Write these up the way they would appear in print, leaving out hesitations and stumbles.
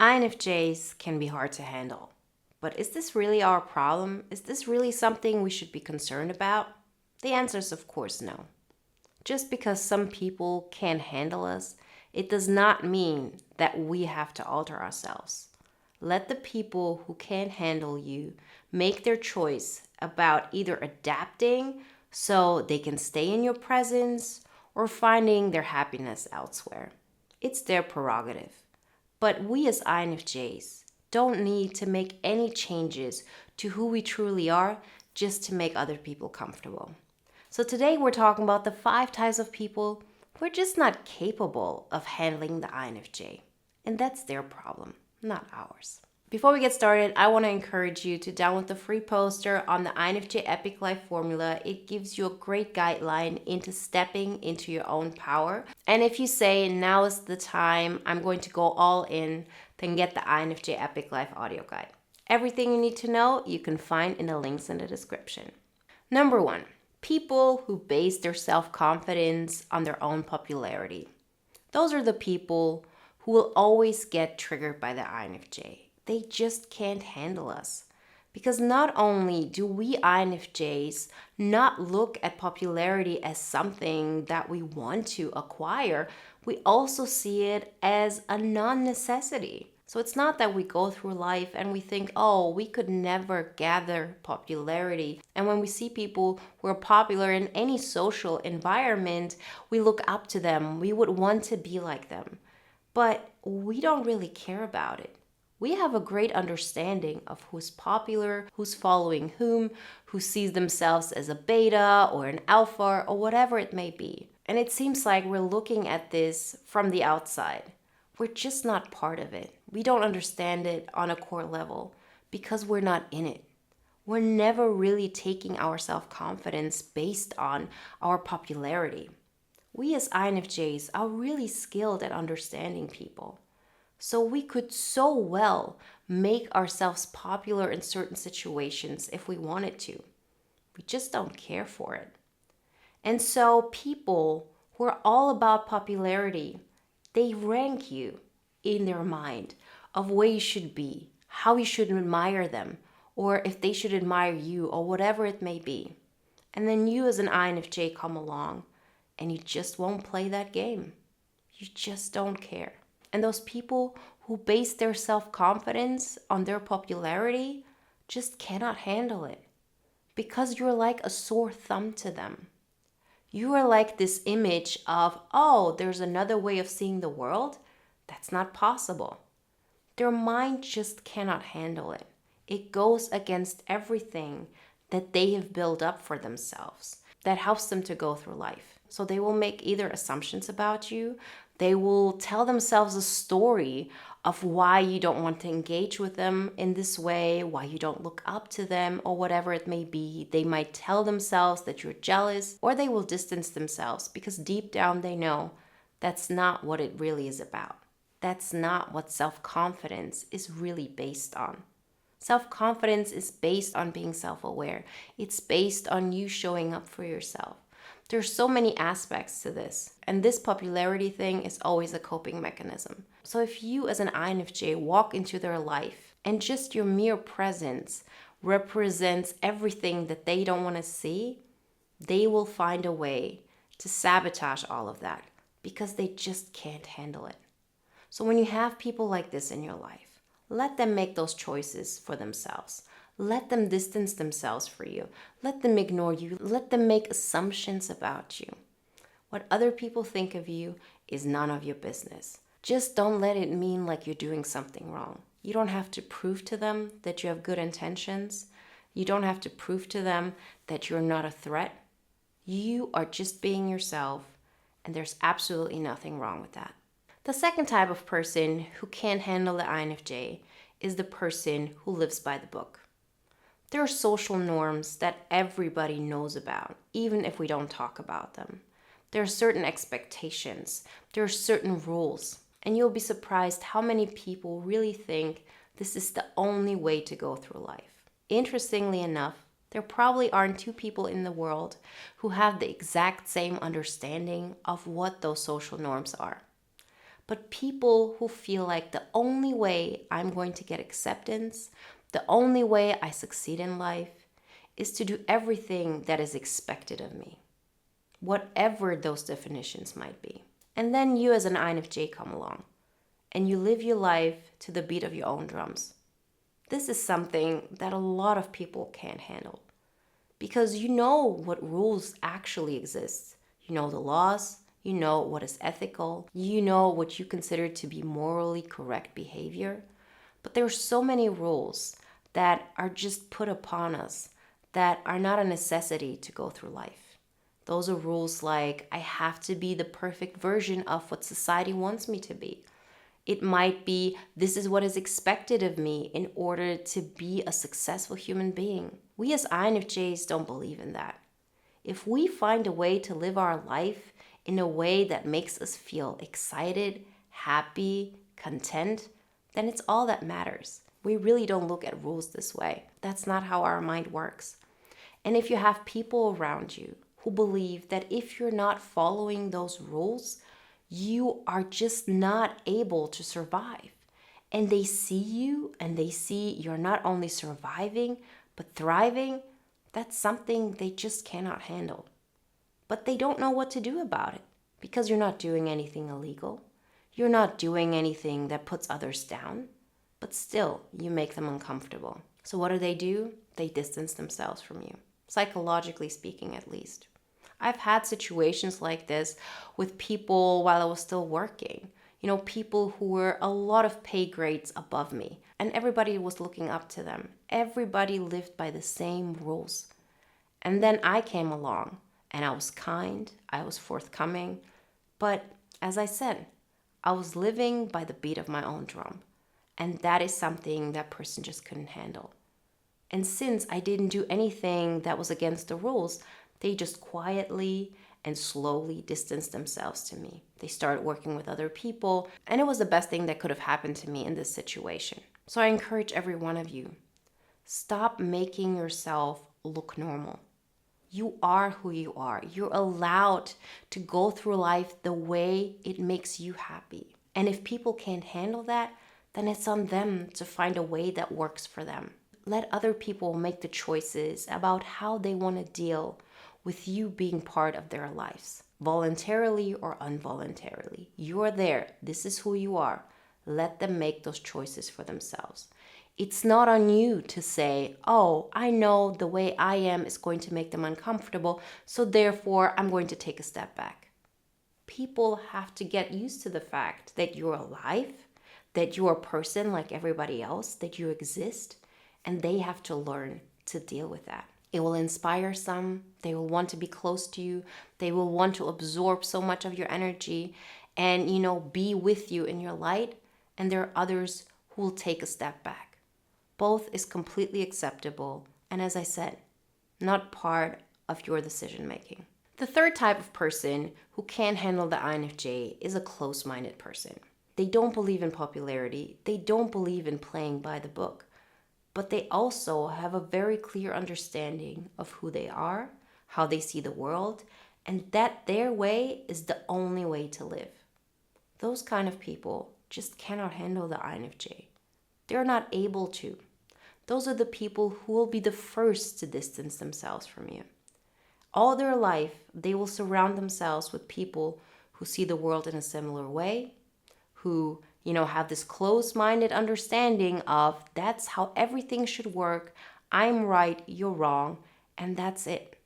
INFJs can be hard to handle. But is this really our problem? Is this really something we should be concerned about? The answer is, of course, no. Just because some people can't handle us, it does not mean that we have to alter ourselves. Let the people who can't handle you make their choice about either adapting so they can stay in your presence or finding their happiness elsewhere. It's their prerogative. But we as INFJs don't need to make any changes to who we truly are just to make other people comfortable. So today we're talking about the 5 types of people who are just not capable of handling the INFJ. And that's their problem, not ours. Before we get started, I want to encourage you to download the free poster on the INFJ Epic Life Formula. It gives you a great guideline into stepping into your own power. And if you say, now is the time, I'm going to go all in, then get the INFJ Epic Life audio guide. Everything you need to know, you can find in the links in the description. Number 1, people who base their self-confidence on their own popularity. Those are the people who will always get triggered by the INFJ. They just can't handle us. Because not only do we INFJs not look at popularity as something that we want to acquire, we also see it as a non-necessity. So it's not that we go through life and we think, oh, we could never gather popularity. And when we see people who are popular in any social environment, we look up to them. We would want to be like them. But we don't really care about it. We have a great understanding of who's popular, who's following whom, who sees themselves as a beta or an alpha or whatever it may be. And it seems like we're looking at this from the outside. We're just not part of it. We don't understand it on a core level because we're not in it. We're never really taking our self-confidence based on our popularity. We as INFJs are really skilled at understanding people. So we could so well make ourselves popular in certain situations if we wanted to. We just don't care for it. And so people who are all about popularity, they rank you in their mind of where you should be, how you should admire them, or if they should admire you, or whatever it may be. And then you as an INFJ come along and you just won't play that game. You just don't care. And those people who base their self-confidence on their popularity just cannot handle it because you're like a sore thumb to them. You are like this image of, oh, there's another way of seeing the world. That's not possible. Their mind just cannot handle it. It goes against everything that they have built up for themselves that helps them to go through life. So they will make either assumptions about you. They will tell themselves a story of why you don't want to engage with them in this way, why you don't look up to them, or whatever it may be. They might tell themselves that you're jealous, or they will distance themselves because deep down they know that's not what it really is about. That's not what self-confidence is really based on. Self-confidence is based on being self-aware. It's based on you showing up for yourself. There's so many aspects to this, and this popularity thing is always a coping mechanism. So if you as an INFJ walk into their life and just your mere presence represents everything that they don't want to see, they will find a way to sabotage all of that because they just can't handle it. So when you have people like this in your life, let them make those choices for themselves. Let them distance themselves for you. Let them ignore you. Let them make assumptions about you. What other people think of you is none of your business. Just don't let it mean like you're doing something wrong. You don't have to prove to them that you have good intentions. You don't have to prove to them that you're not a threat. You are just being yourself, and there's absolutely nothing wrong with that. The second type of person who can't handle the INFJ is the person who lives by the book. There are social norms that everybody knows about, even if we don't talk about them. There are certain expectations. There are certain rules. And you'll be surprised how many people really think this is the only way to go through life. Interestingly enough, there probably aren't 2 people in the world who have the exact same understanding of what those social norms are. But people who feel like the only way I'm going to get acceptance, the only way I succeed in life, is to do everything that is expected of me, whatever those definitions might be. And then you as an INFJ come along and you live your life to the beat of your own drums. This is something that a lot of people can't handle because you know what rules actually exist. You know the laws, you know what is ethical, you know what you consider to be morally correct behavior. But there are so many rules that are just put upon us that are not a necessity to go through life. Those are rules like I have to be the perfect version of what society wants me to be. It might be this is what is expected of me in order to be a successful human being. We as INFJs don't believe in that. If we find a way to live our life in a way that makes us feel excited, happy, content, then it's all that matters. We really don't look at rules this way. That's not how our mind works. And if you have people around you who believe that if you're not following those rules, you are just not able to survive. And they see you and they see you're not only surviving, but thriving. That's something they just cannot handle. But they don't know what to do about it because you're not doing anything illegal. You're not doing anything that puts others down, but still you make them uncomfortable. So what do? They distance themselves from you, psychologically speaking at least. I've had situations like this with people while I was still working. People who were a lot of pay grades above me, and everybody was looking up to them. Everybody lived by the same rules. And then I came along, and I was kind, I was forthcoming, but as I said, I was living by the beat of my own drum, and that is something that person just couldn't handle. And since I didn't do anything that was against the rules, they just quietly and slowly distanced themselves to me. They started working with other people, and it was the best thing that could have happened to me in this situation. So I encourage every one of you, stop making yourself look normal. You are who you are. You're allowed to go through life the way it makes you happy. And if people can't handle that, then it's on them to find a way that works for them. Let other people make the choices about how they want to deal with you being part of their lives, voluntarily or involuntarily. You are there. This is who you are. Let them make those choices for themselves. It's not on you to say, oh, I know the way I am is going to make them uncomfortable, so therefore I'm going to take a step back. People have to get used to the fact that you're alive, that you're a person like everybody else, that you exist, and they have to learn to deal with that. It will inspire some. They will want to be close to you. They will want to absorb so much of your energy and, be with you in your light. And there are others who will take a step back. Both is completely acceptable. And as I said, not part of your decision making. The third type of person who can't handle the INFJ is a close-minded person. They don't believe in popularity. They don't believe in playing by the book. But they also have a very clear understanding of who they are, how they see the world, and that their way is the only way to live. Those kind of people just cannot handle the INFJ. They're not able to. Those are the people who will be the first to distance themselves from you. All their life, they will surround themselves with people who see the world in a similar way, who have this close-minded understanding of that's how everything should work. I'm right, you're wrong, and that's it.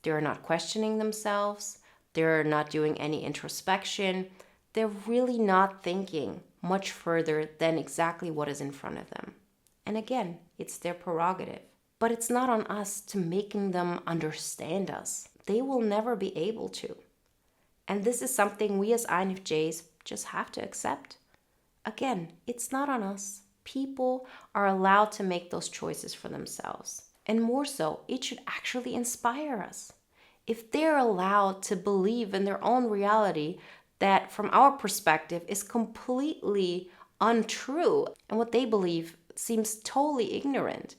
They're not questioning themselves. They're not doing any introspection. They're really not thinking much further than exactly what is in front of them. And again, it's their prerogative. But it's not on us to making them understand us. They will never be able to. And this is something we as INFJs just have to accept. Again, it's not on us. People are allowed to make those choices for themselves. And more so, it should actually inspire us. If they're allowed to believe in their own reality that from our perspective is completely untrue and what they believe seems totally ignorant,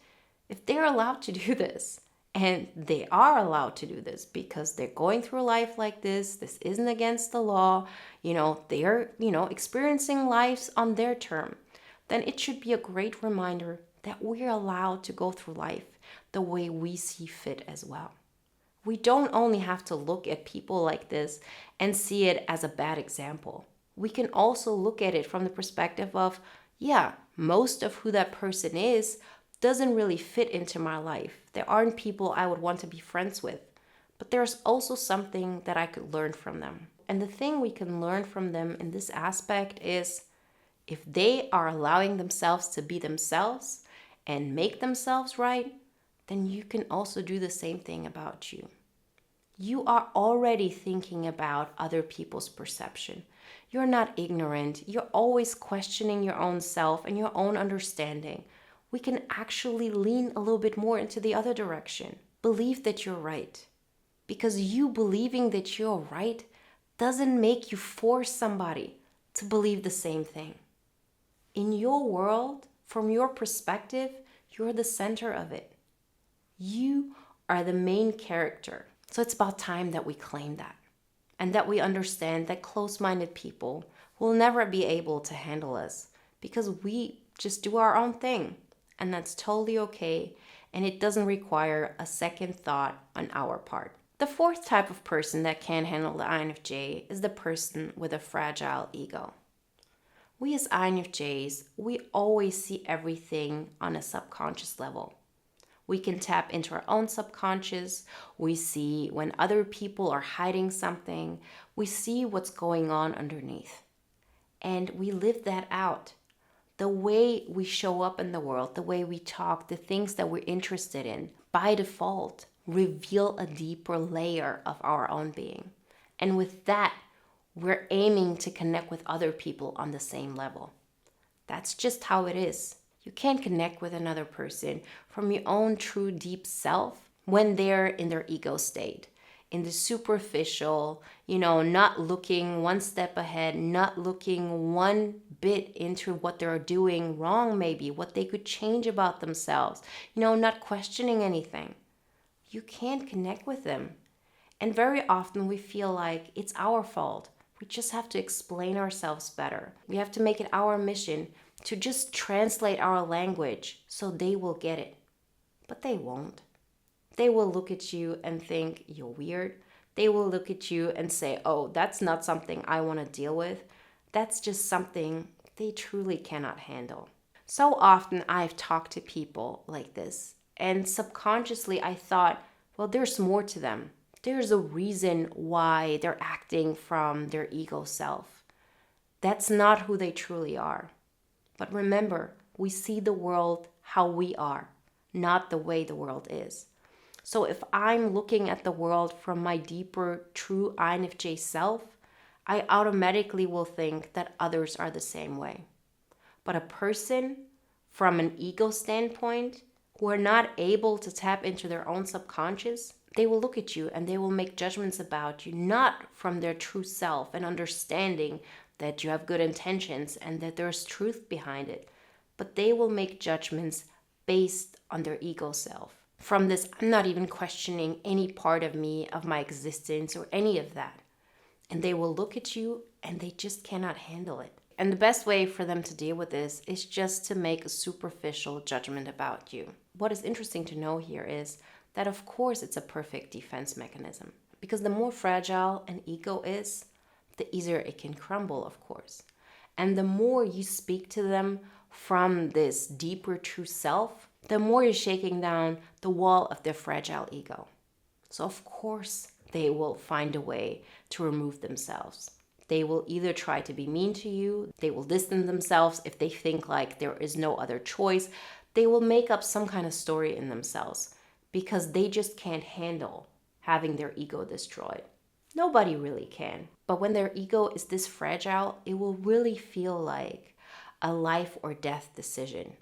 if they're allowed to do this And they are allowed to do this because they're going through life like this. This isn't against the law. They're, experiencing lives on their term. Then it should be a great reminder that we're allowed to go through life the way we see fit as well. We don't only have to look at people like this and see it as a bad example. We can also look at it from the perspective of, yeah, most of who that person is doesn't really fit into my life. There aren't people I would want to be friends with, but there's also something that I could learn from them. And the thing we can learn from them in this aspect is if they are allowing themselves to be themselves and make themselves right, then you can also do the same thing about you. You are already thinking about other people's perception. You're not ignorant. You're always questioning your own self and your own understanding. We can actually lean a little bit more into the other direction. Believe that you're right. Because you believing that you're right doesn't make you force somebody to believe the same thing. In your world, from your perspective, you're the center of it. You are the main character. So it's about time that we claim that. And that we understand that close-minded people will never be able to handle us because we just do our own thing. And that's totally okay. And it doesn't require a second thought on our part. The fourth type of person that can handle the INFJ is the person with a fragile ego. We as INFJs, we always see everything on a subconscious level. We can tap into our own subconscious. We see when other people are hiding something. We see what's going on underneath. And we live that out. The way we show up in the world, the way we talk, the things that we're interested in, by default, reveal a deeper layer of our own being. And with that, we're aiming to connect with other people on the same level. That's just how it is. You can't connect with another person from your own true deep self when they're in their ego state, in the superficial, not looking one step ahead, not looking one bit into what they're doing wrong, maybe what they could change about themselves, not questioning anything. You can't connect with them. And very often we feel like it's our fault. We just have to explain ourselves better. We have to make it our mission to just translate our language so they will get it. But they won't. They will look at you and think you're weird. They will look at you and say, oh, that's not something I want to deal with. That's just something they truly cannot handle. So often I've talked to people like this, and subconsciously I thought, well, there's more to them. There's a reason why they're acting from their ego self. That's not who they truly are. But remember, we see the world how we are, not the way the world is. So if I'm looking at the world from my deeper, true INFJ self, I automatically will think that others are the same way. But a person from an ego standpoint who are not able to tap into their own subconscious, they will look at you and they will make judgments about you, not from their true self and understanding that you have good intentions and that there's truth behind it, but they will make judgments based on their ego self. From this, I'm not even questioning any part of me, of my existence, or any of that. And they will look at you and they just cannot handle it. And the best way for them to deal with this is just to make a superficial judgment about you. What is interesting to know here is that, of course, it's a perfect defense mechanism. Because the more fragile an ego is, the easier it can crumble, of course. And the more you speak to them from this deeper true self, the more you're shaking down the wall of their fragile ego. So of course, they will find a way to remove themselves. They will either try to be mean to you, they will distance themselves if they think like there is no other choice. They will make up some kind of story in themselves because they just can't handle having their ego destroyed. Nobody really can. But when their ego is this fragile, it will really feel like a life or death decision.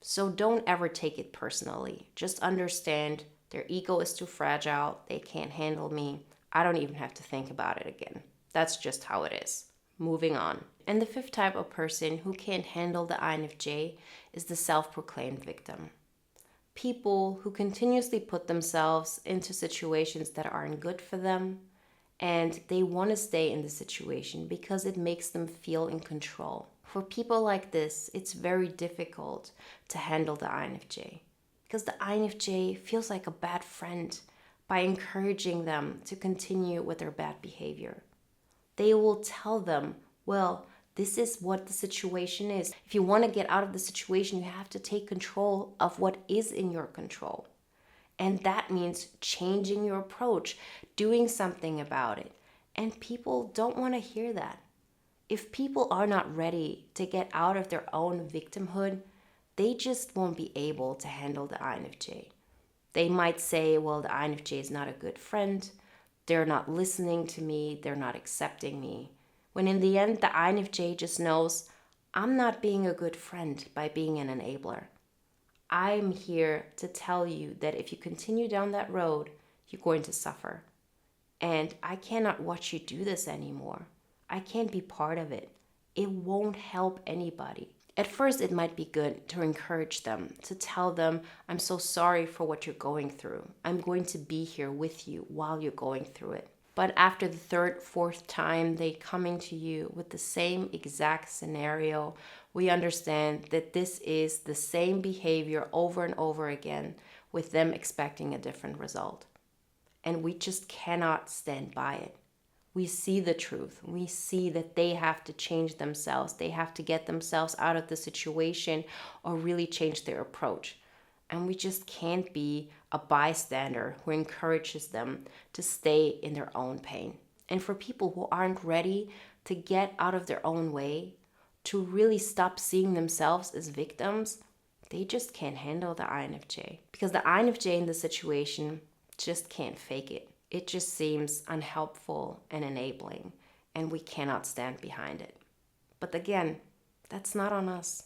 So don't ever take it personally. Just understand their ego is too fragile. They can't handle me. I don't even have to think about it again. That's just how it is. Moving on. And the fifth type of person who can't handle the INFJ is the self-proclaimed victim. People who continuously put themselves into situations that aren't good for them, and they want to stay in the situation because it makes them feel in control. For people like this, it's very difficult to handle the INFJ because the INFJ feels like a bad friend by encouraging them to continue with their bad behavior. They will tell them, well, this is what the situation is. If you want to get out of the situation, you have to take control of what is in your control. And that means changing your approach, doing something about it. And people don't want to hear that. If people are not ready to get out of their own victimhood, they just won't be able to handle the INFJ. They might say, well, the INFJ is not a good friend. They're not listening to me. They're not accepting me. When in the end, the INFJ just knows, I'm not being a good friend by being an enabler. I'm here to tell you that if you continue down that road, you're going to suffer. And I cannot watch you do this anymore. I can't be part of it. It won't help anybody. At first, it might be good to encourage them, to tell them, I'm so sorry for what you're going through. I'm going to be here with you while you're going through it. But after the third, fourth time they coming to you with the same exact scenario, we understand that this is the same behavior over and over again with them expecting a different result. And we just cannot stand by it. We see the truth. We see that they have to change themselves. They have to get themselves out of the situation or really change their approach. And we just can't be a bystander who encourages them to stay in their own pain. And for people who aren't ready to get out of their own way, to really stop seeing themselves as victims, they just can't handle the INFJ. Because the INFJ in the situation just can't fake it. It just seems unhelpful and enabling, and we cannot stand behind it. But again, that's not on us.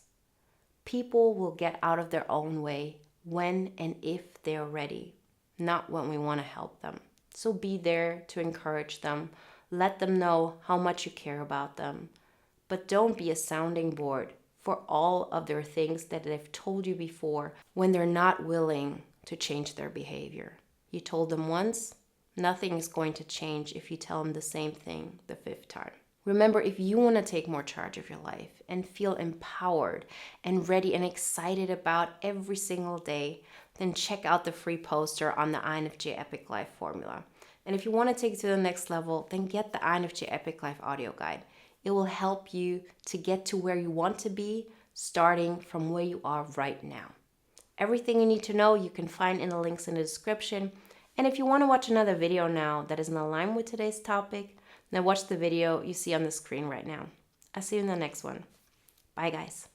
People will get out of their own way when and if they're ready, not when we want to help them. So be there to encourage them. Let them know how much you care about them. But don't be a sounding board for all of their things that they've told you before when they're not willing to change their behavior. You told them once, nothing is going to change if you tell them the same thing the fifth time. Remember, if you want to take more charge of your life and feel empowered and ready and excited about every single day, then check out the free poster on the INFJ Epic Life formula. And if you want to take it to the next level, then get the INFJ Epic Life audio guide. It will help you to get to where you want to be, starting from where you are right now. Everything you need to know you can find in the links in the description. And if you want to watch another video now that is in alignment with today's topic, then watch the video you see on the screen right now. I'll see you in the next one. Bye, guys.